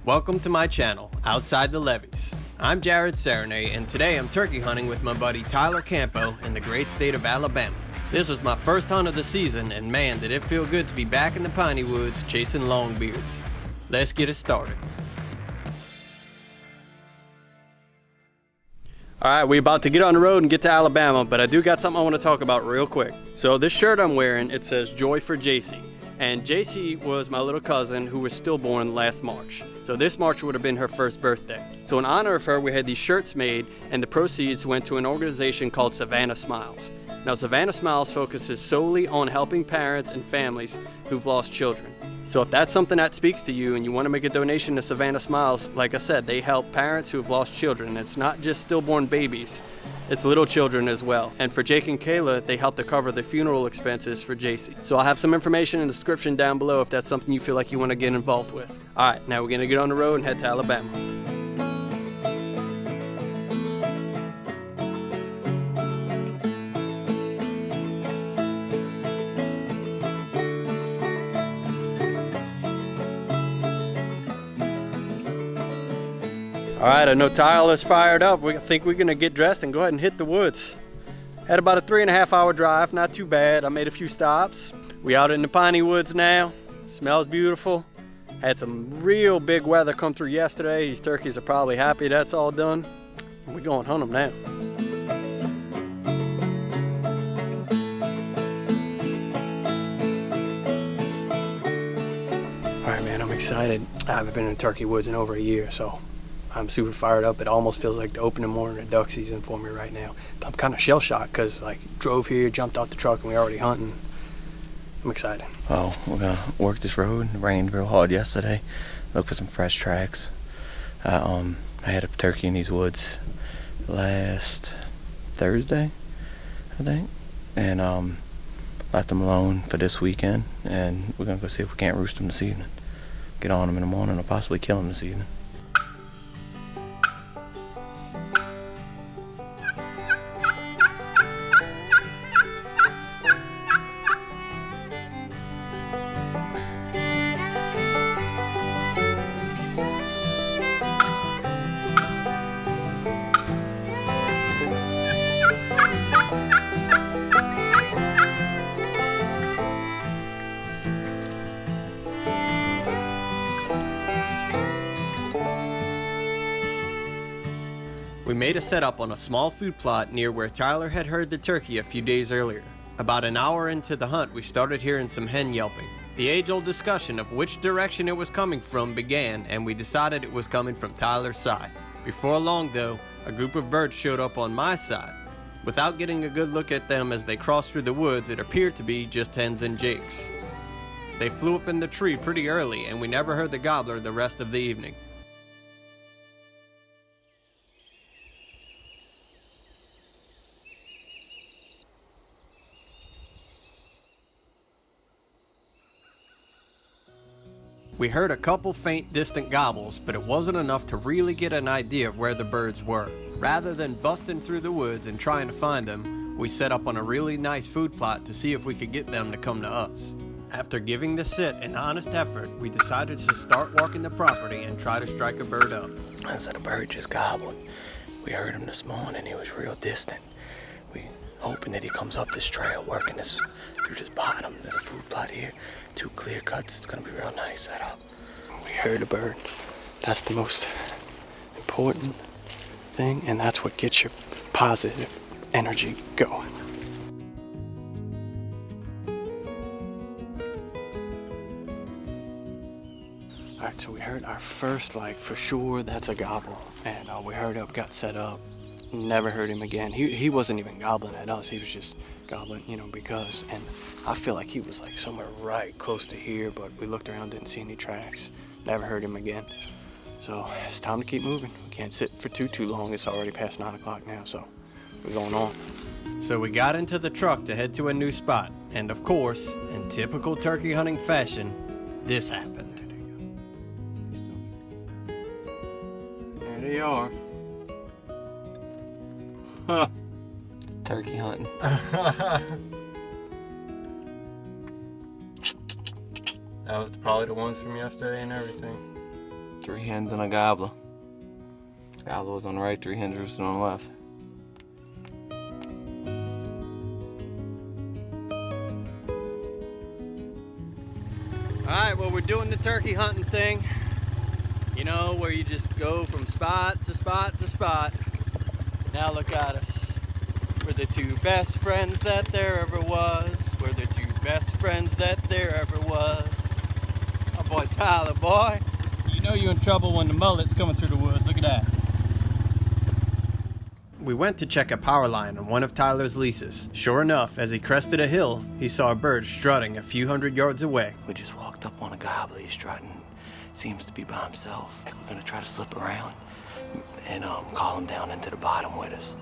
Welcome to my channel, Outside the Levees. I'm Jared Serenay, and today I'm turkey hunting with my buddy Tyler Campo in the great state of Alabama. This was my first hunt of the season, and man, did it feel good to be back in the piney woods chasing longbeards. Let's get it started. Alright, we're about to get on the road and get to Alabama, but I do got something I want to talk about real quick. So this shirt I'm wearing, it says Joy for Jaycee. And Jaycee was my little cousin who was stillborn last March. So this March would have been her first birthday. So in honor of her, we had these shirts made, and the proceeds went to an organization called Savannah Smiles. Now Savannah Smiles focuses solely on helping parents and families who've lost children. So if that's something that speaks to you and you want to make a donation to Savannah Smiles, like I said, they help parents who have lost children. And it's not just stillborn babies, it's little children as well. And for Jake and Kayla, they help to cover the funeral expenses for Jaycee. So I'll have some information in the description down below if that's something you feel like you want to get involved with. All right, now we're going to get on the road and head to Alabama. All right, I know Tyler's fired up. We think we're gonna get dressed and go ahead and hit the woods. Had about a 3.5 hour drive, not too bad. I made a few stops. We out in the piney woods now. Smells beautiful. Had some real big weather come through yesterday. These turkeys are probably happy that's all done. We're going hunt them now. All right, man, I'm excited. I haven't been in turkey woods in over a year, so I'm super fired up. It almost feels like the opening morning of duck season for me right now. I'm kind of shell shocked because like drove here, jumped off the truck, and we already hunting. I'm excited. Well, we're gonna work this road. It rained real hard yesterday. Look for some fresh tracks. I had a turkey in these woods last Thursday, I think, and left them alone for this weekend. And we're gonna go see if we can't roost them this evening. Get on them in the morning, or possibly kill them this evening. We made a setup on a small food plot near where Tyler had heard the turkey a few days earlier. About an hour into the hunt, we started hearing some hen yelping. The age-old discussion of which direction it was coming from began, and we decided it was coming from Tyler's side. Before long though, a group of birds showed up on my side. Without getting a good look at them as they crossed through the woods, it appeared to be just hens and jakes. They flew up in the tree pretty early, and we never heard the gobbler the rest of the evening. We heard a couple faint distant gobbles, but it wasn't enough to really get an idea of where the birds were. Rather than busting through the woods and trying to find them, we set up on a really nice food plot to see if we could get them to come to us. After giving the sit an honest effort, we decided to start walking the property and try to strike a bird up. I said a bird just gobbled. We heard him this morning. He was real distant. We hoping that he comes up this trail, working this through this bottom. There's a food plot here, 2 clear cuts. It's gonna be real nice setup. We heard a bird. That's the most important thing, and that's what gets your positive energy going. All right, so we heard our first, like, for sure that's a gobble, and we heard up, got set up. Never heard him again. He wasn't even gobbling at us. He was just gobbling, you know, because, and I feel like he was like somewhere right close to here, but we looked around, didn't see any tracks. Never heard him again. So it's time to keep moving. We can't sit for too long. It's already past 9 o'clock now, so we're going on. So we got into the truck to head to a new spot. And of course, in typical turkey hunting fashion, this happened. There they are. Huh. Turkey hunting. That was probably the ones from yesterday and everything. 3 hens and a gobbler. Gobbler was on the right, 3 hens roosting on the left. Alright, well, we're doing the turkey hunting thing. You know, where you just go from spot to spot to spot. Now look at us. We're the 2 best friends that there ever was. We're the 2 best friends that there ever was. My boy Tyler, boy. You know you're in trouble when the mullet's coming through the woods. Look at that. We went to check a power line on one of Tyler's leases. Sure enough, as he crested a hill, he saw a bird strutting a few hundred yards away. We just walked up on a gobbler. He's strutting. Seems to be by himself. We're gonna try to slip around and call him down into the bottom with us.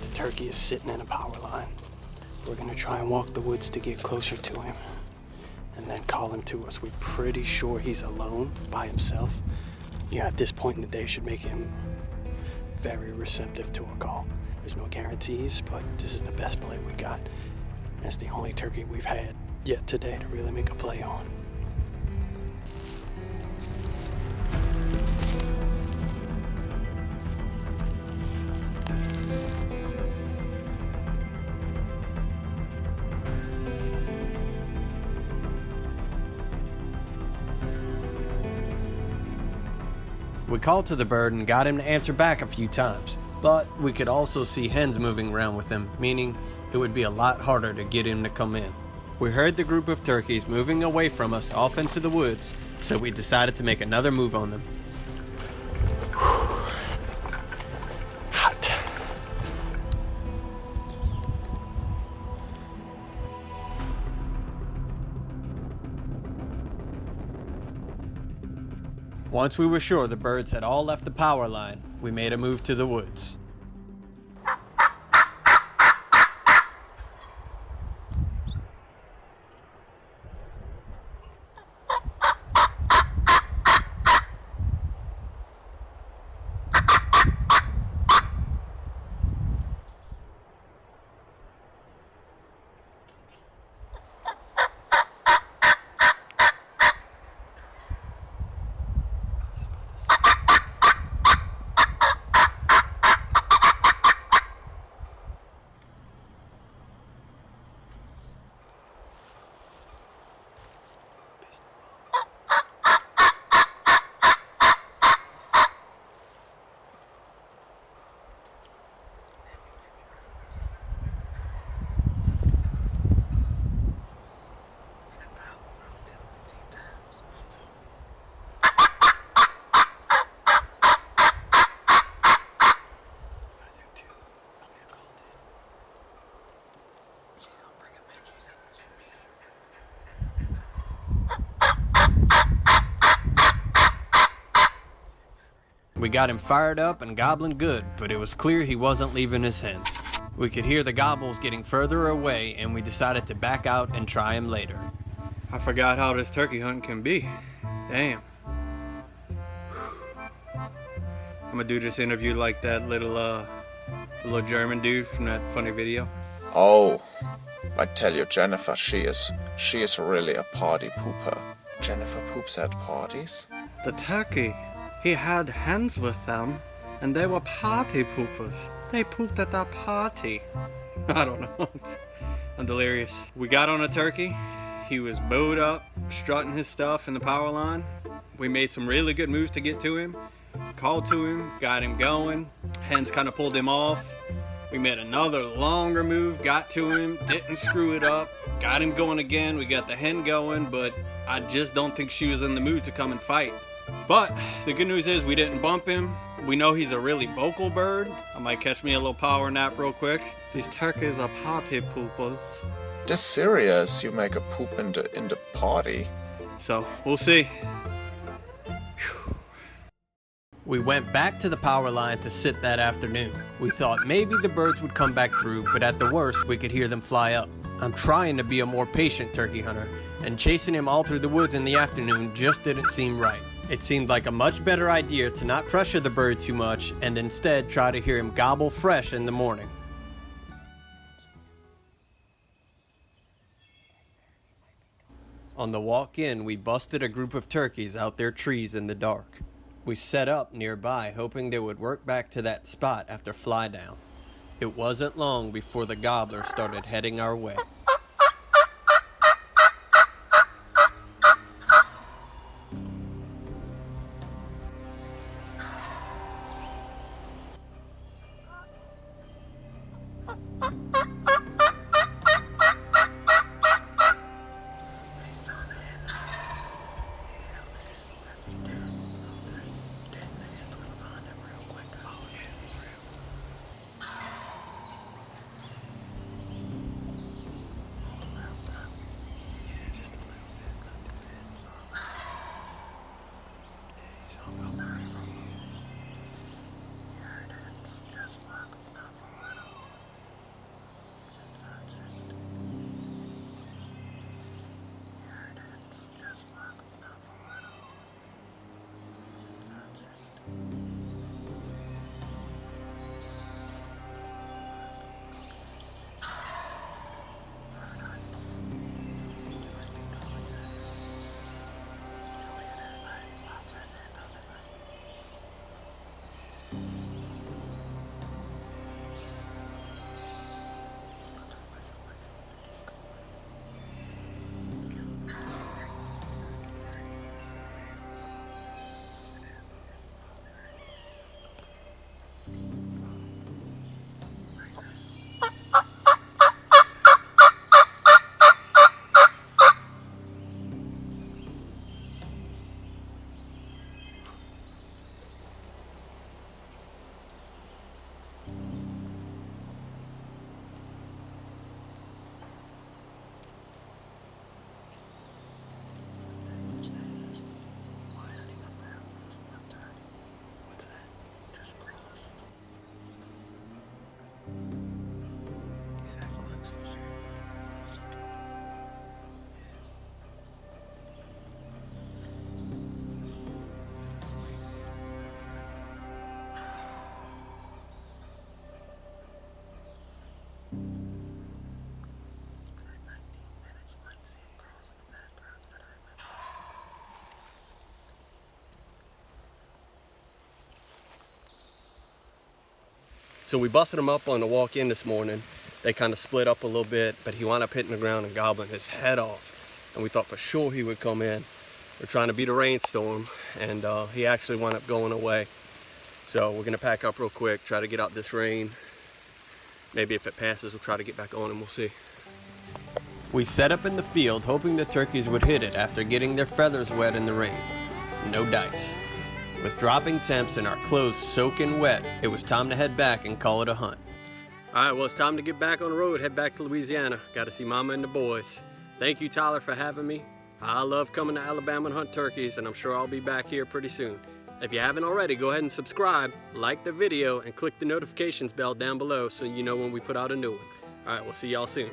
The turkey is sitting in a power line. We're gonna try and walk the woods to get closer to him and then call him to us. We're pretty sure he's alone by himself. You know, at this point in the day should make him very receptive to a call. There's no guarantees, but this is the best play we got. And it's the only turkey we've had yet today to really make a play on. We called to the bird and got him to answer back a few times, but we could also see hens moving around with him, meaning it would be a lot harder to get him to come in. We heard the group of turkeys moving away from us off into the woods, so we decided to make another move on them. Hot. Once we were sure the birds had all left the power line, we made a move to the woods. We got him fired up and gobbling good, but it was clear he wasn't leaving his hens. We could hear the gobbles getting further away, and we decided to back out and try him later. I forgot how this turkey hunting can be. Damn. I'm gonna do this interview like that little German dude from that funny video. Oh, I tell you, Jennifer, she is really a party pooper. Jennifer poops at parties? The turkey, he had hens with them, and they were party poopers. They pooped at that party. I don't know. I'm delirious. We got on a turkey. He was bowed up, strutting his stuff in the power line. We made some really good moves to get to him. Called to him, got him going. Hens kind of pulled him off. We made another longer move, got to him, didn't screw it up, got him going again. We got the hen going, but I just don't think she was in the mood to come and fight. But the good news is we didn't bump him. We know he's a really vocal bird. I might catch me a little power nap real quick. These turkeys are party poopers. This serious, you make a poop in the party. So, we'll see. Whew. We went back to the power line to sit that afternoon. We thought maybe the birds would come back through, but at the worst, we could hear them fly up. I'm trying to be a more patient turkey hunter, and chasing him all through the woods in the afternoon just didn't seem right. It seemed like a much better idea to not pressure the bird too much and instead try to hear him gobble fresh in the morning. On the walk in, we busted a group of turkeys out their trees in the dark. We set up nearby, hoping they would work back to that spot after fly down. It wasn't long before the gobbler started heading our way. So we busted him up on the walk in this morning. They kind of split up a little bit, but he wound up hitting the ground and gobbling his head off. And we thought for sure he would come in. We're trying to beat a rainstorm, and he actually wound up going away. So we're gonna pack up real quick, try to get out this rain. Maybe if it passes, we'll try to get back on and we'll see. We set up in the field, hoping the turkeys would hit it after getting their feathers wet in the rain. No dice. With dropping temps and our clothes soaking wet, it was time to head back and call it a hunt. All right, well, it's time to get back on the road, head back to Louisiana. Got to see Mama and the boys. Thank you, Tyler, for having me. I love coming to Alabama and hunt turkeys, and I'm sure I'll be back here pretty soon. If you haven't already, go ahead and subscribe, like the video, and click the notifications bell down below so you know when we put out a new one. All right, we'll see y'all soon.